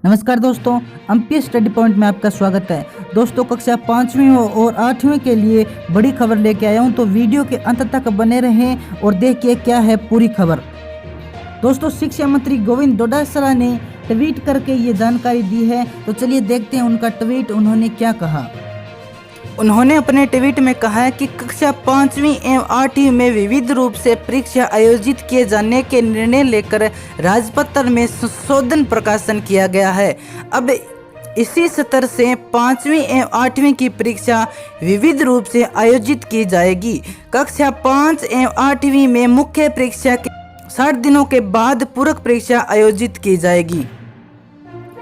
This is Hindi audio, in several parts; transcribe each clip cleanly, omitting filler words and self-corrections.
नमस्कार दोस्तों, एमपीएस स्टडी पॉइंट में आपका स्वागत है। दोस्तों, कक्षा 5वीं और 8वीं के लिए बड़ी खबर लेके आया हूं, तो वीडियो के अंत तक बने रहें और देखिए क्या है पूरी खबर। दोस्तों, शिक्षा मंत्री गोविंद डोटासरा ने ट्वीट करके ये जानकारी दी है, तो चलिए देखते हैं उनका ट्वीट। उन्होंने क्या कहा। उन्होंने अपने ट्वीट में कहा है कि कक्षा 5वीं एवं 8वीं में विविध रूप से परीक्षा आयोजित किए जाने के निर्णय लेकर राजपत्र में संशोधन प्रकाशन किया गया है। अब इसी सत्र से 5वीं एवं 8वीं की परीक्षा विविध रूप से आयोजित की जाएगी। कक्षा 5 एवं 8वीं में मुख्य परीक्षा के 60 दिनों के बाद पूरक परीक्षा आयोजित की जाएगी।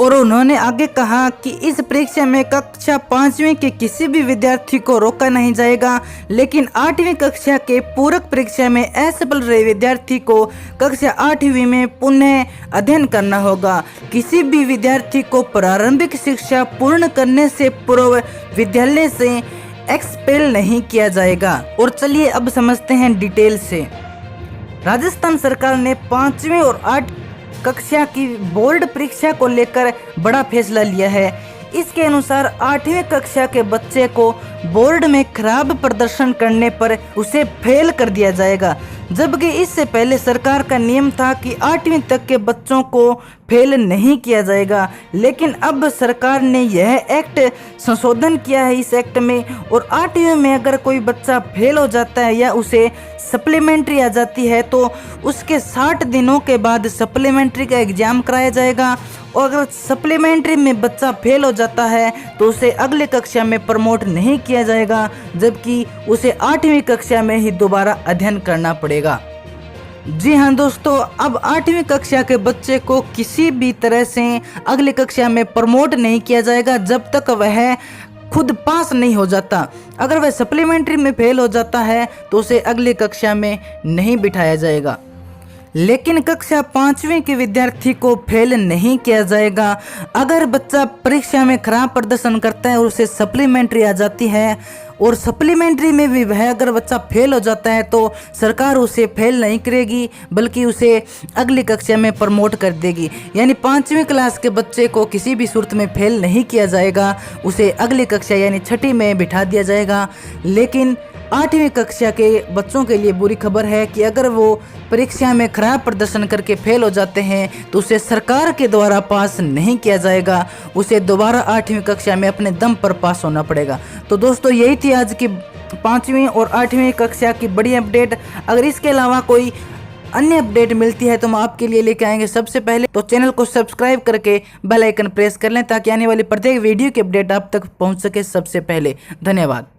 और उन्होंने आगे कहा कि इस परीक्षा में कक्षा 5वीं के किसी भी विद्यार्थी को रोका नहीं जाएगा, लेकिन 8वीं कक्षा के पूरक परीक्षा में असफल रहे विद्यार्थी को कक्षा 8वीं में पुनः अध्ययन करना होगा। किसी भी विद्यार्थी को प्रारंभिक शिक्षा पूर्ण करने से पूर्व विद्यालय से एक्सपेल नहीं किया जाएगा। और चलिए अब समझते हैं डिटेल से। राजस्थान सरकार ने 5वीं और 8वीं कक्षा की बोर्ड परीक्षा को लेकर बड़ा फैसला लिया है। इसके अनुसार 8वीं कक्षा के बच्चे को बोर्ड में खराब प्रदर्शन करने पर उसे फेल कर दिया जाएगा, जबकि इससे पहले सरकार का नियम था कि 8वीं तक के बच्चों को फेल नहीं किया जाएगा। लेकिन अब सरकार ने यह एक्ट संशोधन किया है इस एक्ट में, और 8वीं में अगर कोई बच्चा फेल हो जाता है या उसे सप्लीमेंट्री आ जाती है तो उसके 60 दिनों के बाद सप्लीमेंट्री का एग्ज़ाम कराया जाएगा। और अगर सप्लीमेंट्री में बच्चा फेल हो जाता है तो उसे अगले कक्षा में प्रमोट नहीं किया जाएगा, जबकि उसे 8वीं कक्षा में ही दोबारा अध्ययन करना पड़ेगा। जी हाँ दोस्तों, अब 8वीं कक्षा के बच्चे को किसी भी तरह से अगली कक्षा में प्रमोट नहीं किया जाएगा जब तक वह खुद पास नहीं हो जाता। अगर वह सप्लीमेंट्री में फेल हो जाता है तो उसे अगली कक्षा में नहीं बिठाया जाएगा। लेकिन कक्षा 5वीं के विद्यार्थी को फेल नहीं किया जाएगा। अगर बच्चा परीक्षा में खराब प्रदर्शन करता है और उसे सप्लीमेंट्री आ जाती है और सप्लीमेंट्री में भी वह अगर बच्चा फेल हो जाता है तो सरकार उसे फेल नहीं करेगी, बल्कि उसे अगली कक्षा में प्रमोट कर देगी। यानी 5वीं क्लास के बच्चे को किसी भी सूरत में फेल नहीं किया जाएगा, उसे अगली कक्षा यानी 6ठी में बिठा दिया जाएगा। लेकिन 8वीं कक्षा के बच्चों के लिए बुरी खबर है कि अगर वो परीक्षा में खराब प्रदर्शन करके फेल हो जाते हैं तो उसे सरकार के द्वारा पास नहीं किया जाएगा, उसे दोबारा 8वीं कक्षा में अपने दम पर पास होना पड़ेगा। तो दोस्तों, यही थी आज की 5वीं और 8वीं कक्षा की बड़ी अपडेट। अगर इसके अलावा कोई अन्य अपडेट मिलती है तो हम आपके लिए लेके आएंगे सबसे पहले। तो चैनल को सब्सक्राइब करके बेल आइकन प्रेस कर लें ताकि आने वाली प्रत्येक वीडियो की अपडेट आप तक पहुंच सके सबसे पहले। धन्यवाद।